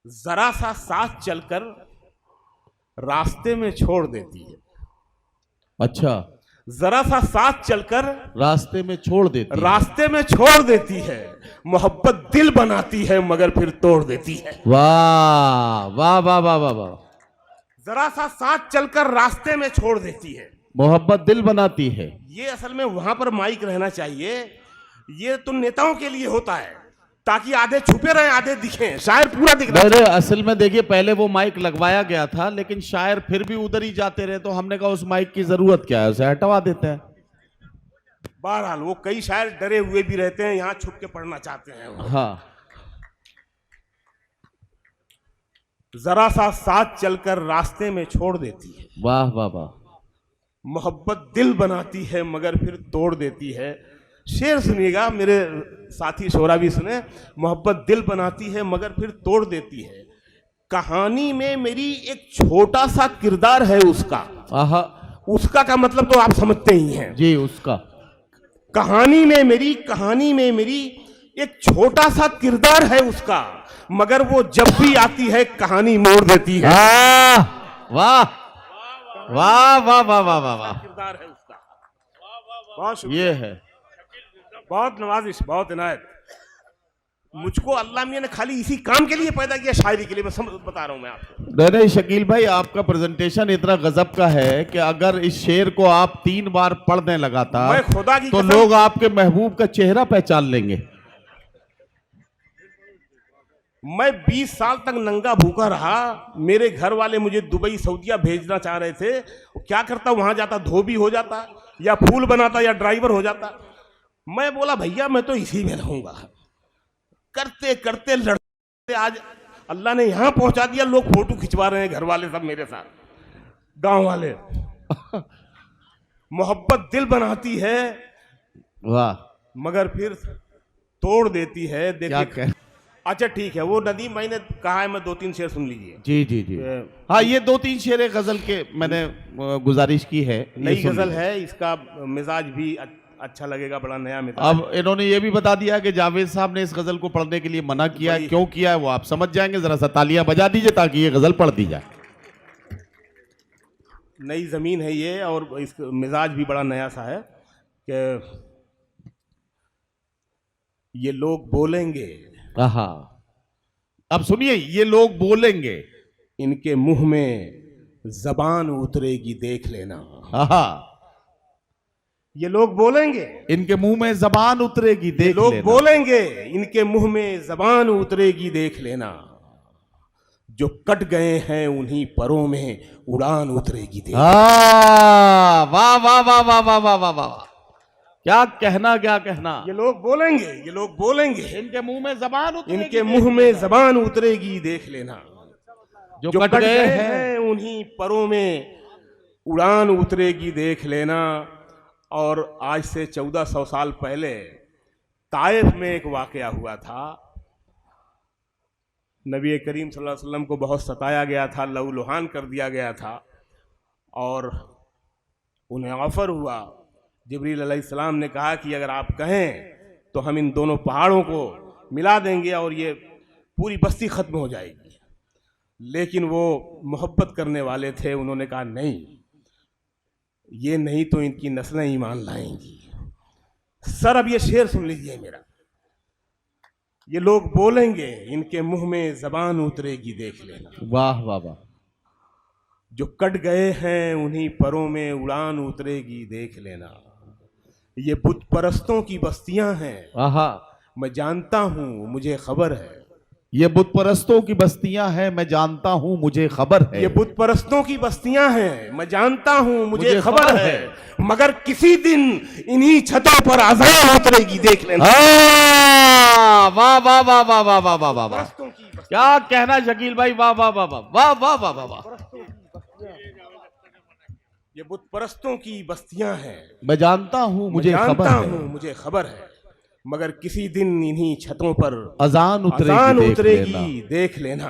जरा सा साथ चलकर रास्ते में छोड़ देती है। अच्छा, जरा सा साथ चलकर रास्ते में छोड़ देती है। रास्ते में छोड़ देती है। मोहब्बत दिल बनाती है मगर फिर तोड़ देती है। वाह वाह वाह वाह वाह वाह। जरा सा साथ चलकर रास्ते में छोड़ देती है। मोहब्बत दिल बनाती है। ये असल में वहां पर माइक रहना चाहिए। ये तो नेताओं के लिए होता है ताकि आधे छुपे रहे आधे दिखें, शायर पूरा दिख रहा है। असल में देखिए, पहले वो माइक लगवाया गया था लेकिन शायर फिर भी उधर ही जाते रहे, तो हमने कहा उस माइक की जरूरत क्या है, उसे हटवा देते हैं। बहरहाल वो कई शायर डरे हुए भी रहते हैं, यहां छुप के पढ़ना चाहते हैं। हाँ। जरा सा साथ चलकर रास्ते में छोड़ देती है। वाह वाह वाह। मोहब्बत दिल बनाती है मगर फिर तोड़ देती है। शेर सुनिएगा, मेरे साथी शोरा भी सुने। मोहब्बत दिल बनाती है मगर फिर तोड़ देती है। कहानी में मेरी एक छोटा सा किरदार है उसका। आहा। उसका का मतलब तो आप समझते ही हैं जी। उसका कहानी में मेरी एक छोटा सा किरदार है उसका, मगर वो जब भी आती है कहानी मोड़ देती है। वाह वाह वाह वाह वाह वाह वाह। किरदार है उसका। बहुत ये है। बहुत नवाजिश, बहुत इनायत। मुझको अल्लाह मियां ने खाली इसी काम के लिए पैदा किया, शायरी के लिए। मैं बता रहा हूं मैं आपको। नहीं शकील भाई, आपका प्रेजेंटेशन इतना गजब का है कि अगर इस शेर को आप 3 बार पढ़ने लगातार, मैं खुदा की तो लोग आपके महबूब का चेहरा पहचान लेंगे। मैं 20 साल तक नंगा भूखा रहा। मेरे घर वाले मुझे दुबई सऊदिया भेजना चाह रहे थे। क्या करता, वहां जाता धोबी हो जाता, या फूल बनाता, या ड्राइवर हो जाता। मैं बोला भैया मैं तो इसी में रहूंगा। करते करते लड़ते आज अल्लाह ने यहां पहुंचा दिया। लोग फोटो खिंचवा रहे हैं, घर वाले सब मेरे साथ, गांव वाले। मोहब्बत दिल बनाती है वाह, मगर फिर तोड़ देती है। क्या देखिए, अच्छा ठीक है, वो नदीम भाई ने कहा है, मैं 2-3 शेर सुन लीजिए। जी जी जी। हाँ, ये 2-3 शेर गजल के मैंने गुजारिश की है। नई गजल है, इसका मिजाज भी अच्छा लगेगा, बड़ा नया मिजाज। अब इन्होंने ये भी बता दिया कि जावेद साहब ने इस गजल को पढ़ने के लिए मना किया। क्यों किया है वो आप समझ जाएंगे। जरा सा तालियां बजा दीजिए ताकि ये गजल पढ़ दी जाए। नई जमीन है ये, और इसका मिजाज भी बड़ा नया सा है कि ये लोग बोलेंगे। हाँ, अब सुनिए, ये लोग बोलेंगे, इनके मुंह में जबान उतरेगी देख लेना। हाँ, ये लोग बोलेंगे, इनके मुंह में जबान उतरेगी देख लेना। लोग बोलेंगे, इनके मुंह में जबान उतरेगी देख लेना। जो कट गए हैं उन्हीं परों में उड़ान उतरेगी देख लेना। वाह वाह वाह वाह वाह वाह वाह वाह। क्या कहना, क्या कहना। ये लोग बोलेंगे, ये लोग बोलेंगे, इनके मुंह में जबान उतरेगी, इनके मुंह में जबान उतरेगी देख लेना। जो कट कट गए गए हैं उन्हीं परों में उड़ान उतरेगी देख लेना। और आज से 1400 साल पहले ताइफ में एक वाकया हुआ था। नबी करीम सल्लल्लाहु अलैहि वसल्लम को बहुत सताया गया था, लहूलुहान कर दिया गया था, और उन्हें ऑफर हुआ। जिब्रील अलैहिस्सलाम ने कहा कि अगर आप कहें तो हम इन दोनों पहाड़ों को मिला देंगे और ये पूरी बस्ती खत्म हो जाएगी। लेकिन वो मोहब्बत करने वाले थे, उन्होंने कहा नहीं, ये नहीं तो इनकी नस्लें ईमान लाएंगी। सर अब ये शेर सुन लीजिए मेरा। ये लोग बोलेंगे, इनके मुंह में जबान उतरेगी देख लेना। वाह वाह वाह। जो कट गए हैं उन्हीं परों में उड़ान उतरेगी देख लेना। ये बुत परस्तों की बस्तियां हैं, आहा, मैं जानता हूं मुझे खबर है। ये बुत परस्तों की बस्तियां हैं, मैं जानता हूं मुझे खबर है। ये बुत परस्तों की बस्तियां हैं, मैं जानता हूं मुझे खबर है। मगर किसी दिन इन्हीं छतों पर अज़ान उतरेगी देख लेना। वाह वाह वाह वाह वाह वाह वाह वाह वाह। क्या कहना शकील भाई, वाह वाह वाह वाह वाह वाह वाह वाह वाह। ये बुत परस्तों की बस्तियां हैं, मैं जानता हूं मुझे खबर है। मुझे खबर है। मगर किसी दिन इन्हीं छतों पर अजान उतरेगी देख लेना।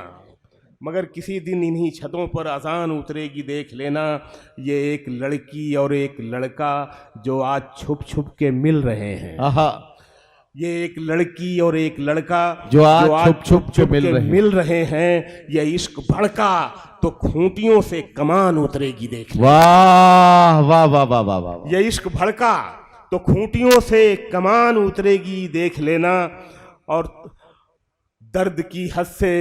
मगर किसी दिन इन्हीं छतों पर अजान उतरेगी देख लेना। ये एक लड़की और एक लड़का जो आज छुप छुप के मिल रहे हैं। आहा, ये एक लड़की और एक लड़का जो आज छुप छुप के मिल रहे हैं, ये इश्क भड़का तो खूंटियों से कमान उतरेगी, देख। वाह वाह वाह वाह वाह वाह। ये इश्क भड़का तो खूंटियों से कमान उतरेगी, देख लेना। और दर्द की हद से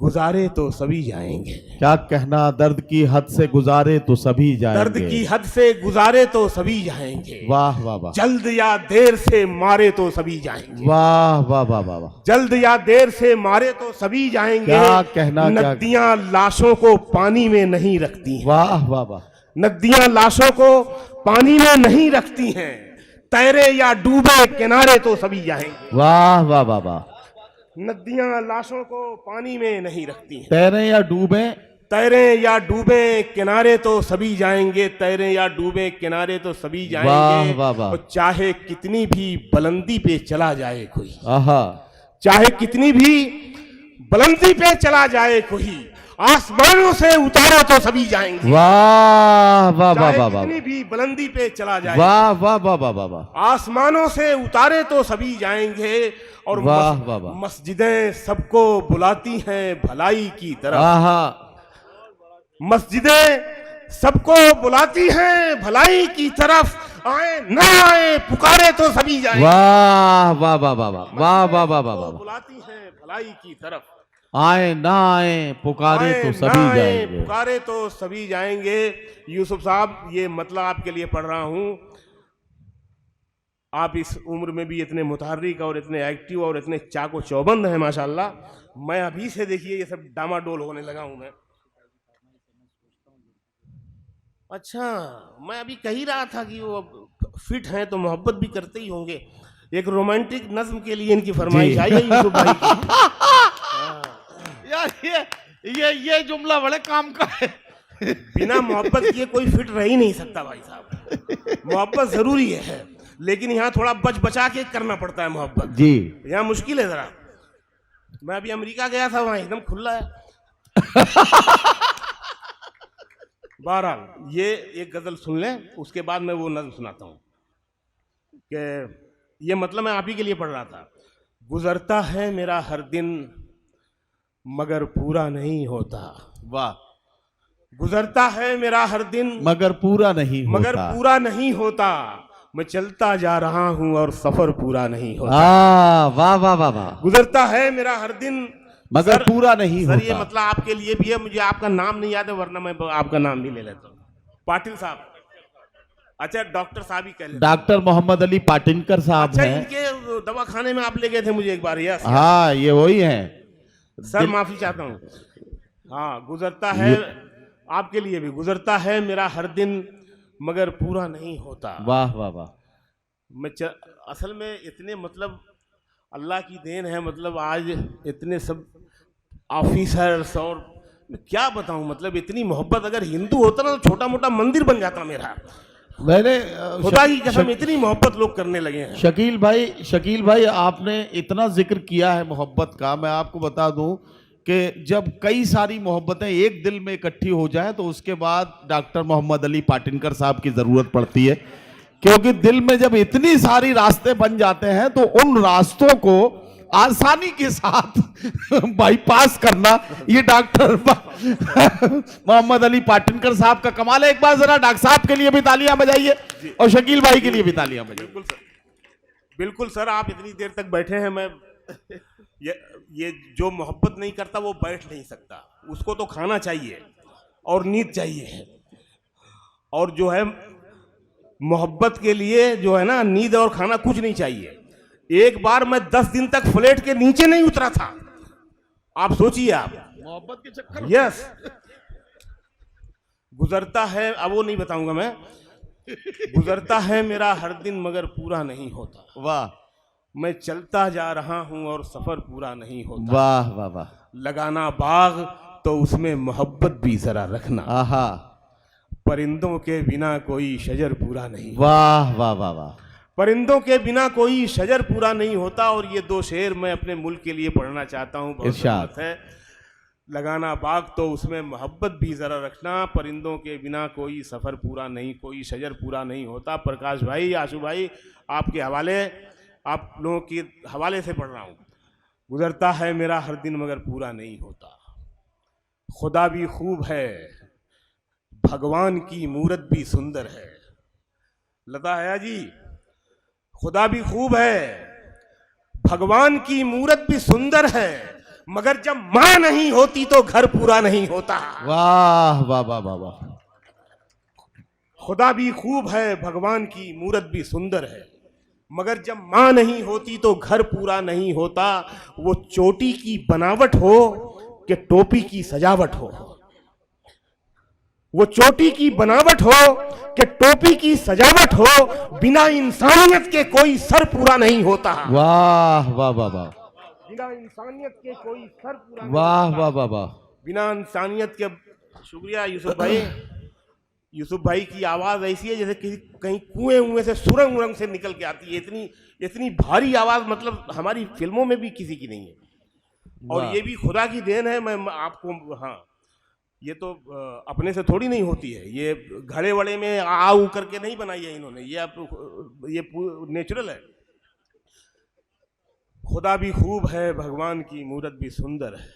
गुजारे तो सभी जाएंगे। क्या कहना, दर्द की हद से गुजारे तो सभी जाएंगे। दर्द की हद से गुजारे तो सभी जाएंगे। वाह वाह वाह। जल्द या देर से मारे तो सभी जाएंगे। वाह वाह वाह वाह वाह। जल्द या देर से मारे तो सभी जाएंगे। क्या कहना, नदियां लाशों को पानी में नहीं रखती हैं। वाह वाह वाह। नदियां लाशों को पानी में नहीं रखती हैं। तैरे या डूबे किनारे तो सभी जाएंगे। वाह वाह वाह वाह। नदियां लाशों को पानी में नहीं रखती हैं। तैरे या डूबे, तैरे या डूबे किनारे तो सभी जाएंगे। तैरे या डूबे किनारे तो सभी जाएंगे। वाह वाह वाह। और चाहे कितनी भी बुलंदी पे चला जाए कोई, आहा, चाहे कितनी भी बुलंदी पे चला जाए कोई, आसमानों से उतारा तो सभी जाएंगे। वाह वाह वाह वाह वाह। कितनी भी बुलंदी पे चला जाए, वाह वाह वाह वाह वाह वाह। आसमानों से उतारे तो सभी जाएंगे। और वाह वाह वाह। मस्जिदें सबको बुलाती हैं भलाई की तरफ। आहा, मस्जिदें सबको बुलाती हैं भलाई की तरफ। आए ना आए पुकारे तो सभी जाएंगे। वाह वाह वाह वाह वाह वाह वाह वाह वाह वाह। बुलाती हैं भलाई की तरफ। आए ना आए पुकारे तो सभी जाएंगे। पुकारे तो सभी जाएंगे। यूसुफ साहब, ये मतलब आपके लिए पढ़ रहा हूं। आप इस उम्र में भी इतने मुतहर्रिक और इतने एक्टिव और इतने चाको चौबंद हैं माशाल्लाह। मैं अभी से देखिए ये सब डामाडोल होने लगा हूं मैं। अच्छा, मैं अभी कह ही रहा था कि वो फिट हैं तो मोहब्बत भी करते ही होंगे। एक रोमांटिक नज्म के लिए इनकी फरमाइश आई है यूसुफ भाई की। यार ये जुमला बड़े काम का है। बिना मोहब्बत किए कोई फिट रह ही नहीं सकता भाई साहब। मोहब्बत जरूरी है, लेकिन यहाँ थोड़ा बच बचा के करना पड़ता है मोहब्बत जी। यहाँ मुश्किल है जरा। मैं अभी अमेरिका गया था, वहां एकदम खुला है। बहरहाल, ये एक गजल सुन लें, उसके बाद मैं वो नज़्म सुनाता हूँ कि ये मतलब मैं आप ही के लिए पढ़ रहा था। गुजरता है मेरा हर दिन मगर पूरा नहीं होता। वाह। गुजरता है मेरा हर दिन मगर पूरा नहीं होता। मगर पूरा नहीं होता। मैं चलता जा रहा हूं और सफर पूरा नहीं होता। वाह वाह वाह वाह। गुजरता है मेरा हर दिन मगर पूरा नहीं सर, होता। ये मतलब आपके लिए भी है। मुझे आपका नाम नहीं याद है, वरना मैं आपका नाम भी ले लेता हूँ। पाटिल साहब। अच्छा, डॉक्टर साहब ही कह लेते। डॉक्टर मोहम्मद अली पाटिनकर साहब अच्छा, हैं। इनके दवाखाने में आप ले गए थे मुझे एक बार। यस, हाँ, ये वही हैं। सर माफी चाहता हूँ। हाँ, गुजरता है आपके लिए भी। गुजरता है मेरा हर दिन मगर पूरा नहीं होता। वाह वाह वाह। मैं असल में इतने मतलब अल्लाह की देन है। मतलब आज इतने सब ऑफिसर्स और क्या बताऊं, मतलब इतनी मोहब्बत। अगर हिंदू होता ना तो छोटा मोटा मंदिर बन जाता मेरा। मैंने खुदा की कसम इतनी मोहब्बत लोग करने लगे हैं। शकील भाई आपने इतना जिक्र किया है मोहब्बत का। मैं आपको बता दूं कि जब कई सारी मोहब्बतें एक दिल में इकट्ठी हो जाएं तो उसके बाद डॉक्टर मोहम्मद अली पाटिनकर साहब की जरूरत पड़ती है। क्योंकि दिल में जब इतनी सारी रास्ते बन जाते हैं तो उन रास्तों को आसानी के साथ बाईपास करना, ये डॉक्टर मोहम्मद अली पाटिनकर साहब का कमाल है। एक बार जरा डॉक्टर साहब के लिए भी तालियां बजाइए और शकील भाई के लिए भी तालियां बजाइए। बिल्कुल सर, बिल्कुल सर। आप इतनी देर तक बैठे हैं। मैं ये जो मोहब्बत नहीं करता वो बैठ नहीं सकता। उसको तो खाना चाहिए और नींद चाहिए। और जो है मोहब्बत के लिए जो है ना, नींद और खाना कुछ नहीं चाहिए। एक बार मैं 10 दिन तक फ्लैट के नीचे नहीं उतरा था। आप सोचिए, आप मोहब्बत के चक्कर। यस। गुजरता है, अब वो नहीं बताऊंगा मैं। गुजरता है मेरा हर दिन मगर पूरा नहीं होता। वाह। मैं चलता जा रहा हूं और सफर पूरा नहीं होता। वाह वाह वाह। लगाना बाग तो उसमें मोहब्बत भी जरा रखना। आहा। परिंदों के बिना कोई शजर पूरा नहीं। वाह वाह वाह वाह। परिंदों के बिना कोई शजर पूरा नहीं होता। और ये 2 शेर मैं अपने मुल्क के लिए पढ़ना चाहता हूँ। बहुत बात है। लगाना बाग तो उसमें मोहब्बत भी ज़रा रखना। परिंदों के बिना कोई सफ़र पूरा नहीं, कोई शजर पूरा नहीं होता। प्रकाश भाई, आशू भाई, आपके हवाले आप लोगों के हवाले से पढ़ रहा हूँ। गुजरता है मेरा हर दिन मगर पूरा नहीं होता, खुदा भी खूब है, भगवान की मूरत भी सुंदर है। लता हया जी, खुदा भी खूब है, भगवान की मूरत भी सुंदर है, मगर जब मां नहीं होती तो घर पूरा नहीं होता। वाह वाह वाह वाह वाह। खुदा भी खूब है, भगवान की मूरत भी सुंदर है, मगर जब मां नहीं होती तो घर पूरा नहीं होता। वो चोटी की बनावट हो कि टोपी की सजावट हो, वो चोटी की बनावट हो कि टोपी की सजावट हो, बिना इंसानियत के कोई सर पूरा नहीं होता। वाह वाह वाह वाह। बिना इंसानियत के कोई सर पूरा नहीं वाह होता। वाह वाह वाह। बिना इंसानियत के। शुक्रिया यूसुफ भाई। यूसुफ भाई की आवाज ऐसी है जैसे किसी कहीं कुएं से सुरंग उरंग से निकल के आती है। इतनी इतनी भारी आवाज मतलब हमारी फिल्मों में भी किसी की नहीं है, और वाह। ये भी खुदा की देन है। मैं आपको, हाँ, ये तो अपने से थोड़ी नहीं होती है, ये घड़े वड़े में आऊ करके नहीं बनाई है इन्होंने, ये आप ये नेचुरल है। खुदा भी खूब है, भगवान की मूरत भी सुंदर है,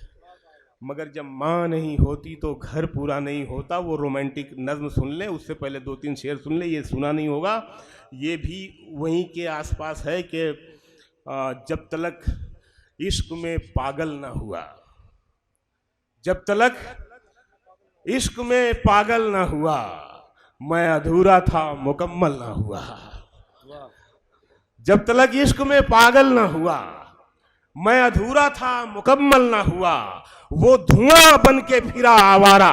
मगर जब माँ नहीं होती तो घर पूरा नहीं होता। वो रोमांटिक नज्म सुन ले, उससे पहले 2-3 शेर सुन ले, ये सुना नहीं होगा। ये भी वहीं के आसपास है कि जब तलक इश्क में पागल ना हुआ, जब तलक इश्क में पागल ना हुआ, मैं अधूरा था मुकम्मल ना हुआ। जब तलक इश्क में पागल ना हुआ, मैं अधूरा था मुकम्मल ना हुआ। वो धुआं बन के फिरा आवारा,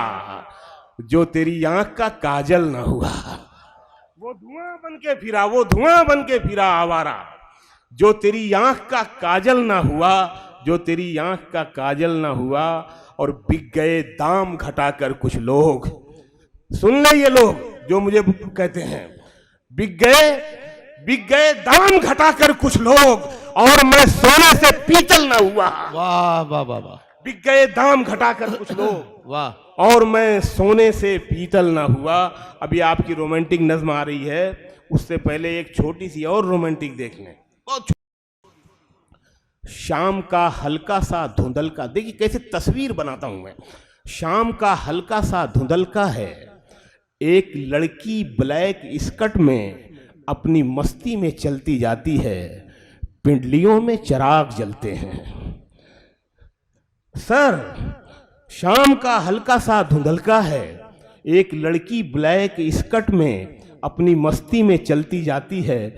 जो तेरी आंख का काजल ना हुआ। वो धुआं बन के फिरा, वो धुआं बन के फिरा आवारा, जो तेरी आंख का काजल ना हुआ, जो तेरी आंख का काजल ना हुआ। और बिक गए दाम घटाकर कुछ लोग, सुन ले ये लोग जो मुझे कहते हैं, बिक गए दाम घटाकर कुछ लोग, और मैं सोने से पीतल ना हुआ। वाह वाह वाह वाह। बिक गए दाम घटाकर कुछ लोग, वाह। और मैं सोने से पीतल ना हुआ। अभी आपकी रोमांटिक नज्म आ रही है, उससे पहले एक छोटी सी और रोमांटिक देख लें। शाम का हल्का सा धुंधल का, देखिए कैसे तस्वीर बनाता हूं मैं। शाम का हल्का सा धुंधल का है, एक लड़की ब्लैक स्कर्ट में अपनी मस्ती में चलती जाती है, पिंडलियों में चिराग जलते हैं। सर, शाम का हल्का सा धुंधलका है, एक लड़की ब्लैक स्कर्ट में अपनी मस्ती में चलती जाती है,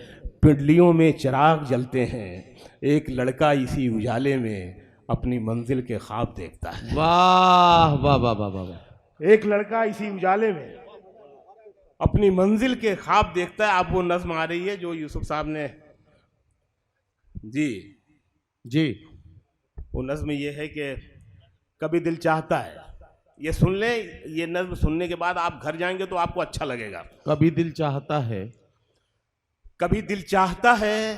पिंडलियों में चिराग जलते हैं। एक लड़का इसी उजाले में अपनी मंजिल के ख्वाब देखता है। वाह वाह वाह वाह वाह। एक लड़का इसी उजाले में अपनी मंजिल के ख्वाब देखता है। आप वो नज्म आ रही है जो यूसुफ साहब ने, जी, वो नज्म ये है कि कभी दिल चाहता है, ये सुन ले, ये नज्म सुनने के बाद आप घर जाएंगे तो आपको अच्छा लगेगा। कभी दिल चाहता है, कभी दिल चाहता है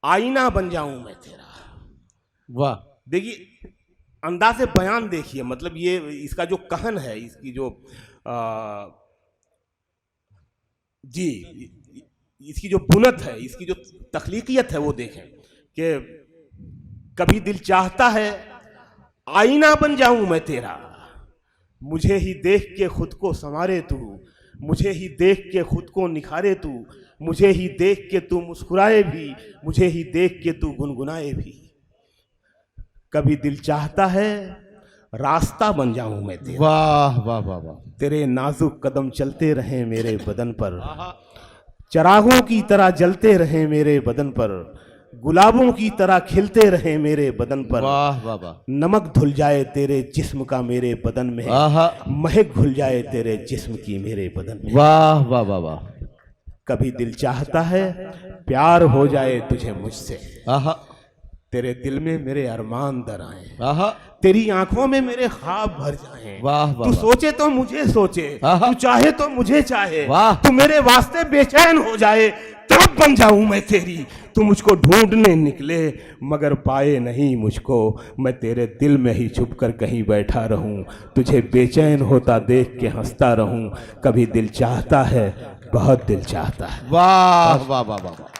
आईना बन जाऊं मैं तेरा। वाह। देखिए अंदाज़े बयान देखिए, मतलब ये इसका जो कहन है, इसकी जो जी, इसकी जो बुनत है, इसकी जो तख्लीकियत है, वो देखें कि कभी दिल चाहता है आईना बन जाऊं मैं तेरा, मुझे ही देख के खुद को संवारे तू, मुझे ही देख के खुद को निखारे तू, मुझे ही देख के तू मुस्कुराए भी, मुझे ही देख के तू गुनगुनाए भी। कभी दिल चाहता है रास्ता बन जाऊं मैं तेरा। वाह वाह वाह वाह। तेरे नाजुक कदम चलते रहे मेरे बदन पर, चरागों की तरह जलते रहे मेरे बदन पर, गुलाबों की तरह खिलते रहे मेरे बदन पर। वाह वाह वाह। नमक घुल जाए तेरे जिस्म का मेरे बदन में, महक घुल जाए तेरे जिस्म की मेरे बदन में। वाह वाह वाह वाह। कभी दिल चाहता है प्यार हो जाए तुझे मुझसे, तेरे दिल में मेरे अरमान दर आए, तेरी आंखों में मेरे ख्वाब भर जाएं। वाह वाह। तू सोचे तो मुझे सोचे, तू चाहे तो मुझे चाहे, तू मेरे वास्ते बेचैन हो जाए, तब बन जाऊं मैं तेरी। तू मुझको ढूंढने निकले मगर पाए नहीं मुझको, मैं तेरे दिल में ही छुप कर कहीं बैठा रहूं, तुझे बेचैन होता देख के हंसता रहूं। कभी दिल चाहता है, बहुत दिल चाहता है। वाह वाह वाह वाह।